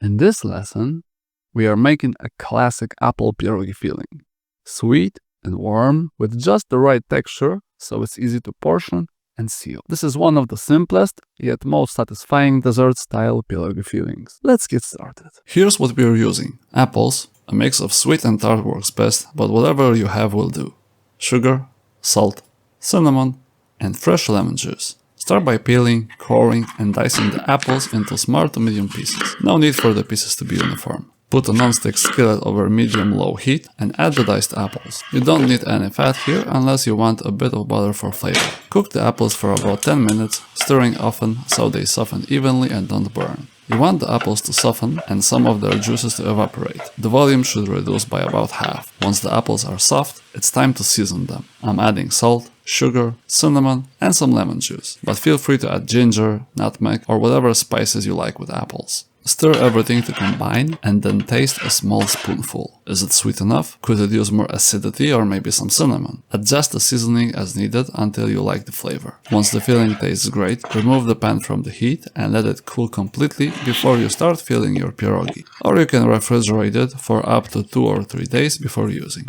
In this lesson, we are making a classic apple pierogi filling. Sweet and warm with just the right texture so it's easy to portion and seal. This is one of the simplest yet most satisfying dessert-style pierogi fillings. Let's get started. Here's what we're using. Apples, a mix of sweet and tart works best, but whatever you have will do. Sugar, salt, cinnamon, and fresh lemon juice. Start by peeling, coring, and dicing the apples into small to medium pieces. No need for the pieces to be uniform. Put a non-stick skillet over medium-low heat and add the diced apples. You don't need any fat here unless you want a bit of butter for flavor. Cook the apples for about 10 minutes, stirring often so they soften evenly and don't burn. You want the apples to soften and some of their juices to evaporate. The volume should reduce by about half. Once the apples are soft, it's time to season them. I'm adding salt, sugar, cinnamon, and some lemon juice. But feel free to add ginger, nutmeg, or whatever spices you like with apples. Stir everything to combine and then taste a small spoonful. Is it sweet enough? Could it use more acidity or maybe some cinnamon? Adjust the seasoning as needed until you like the flavor. Once the filling tastes great, remove the pan from the heat and let it cool completely before you start filling your pierogi. Or you can refrigerate it for up to 2 or 3 days before using.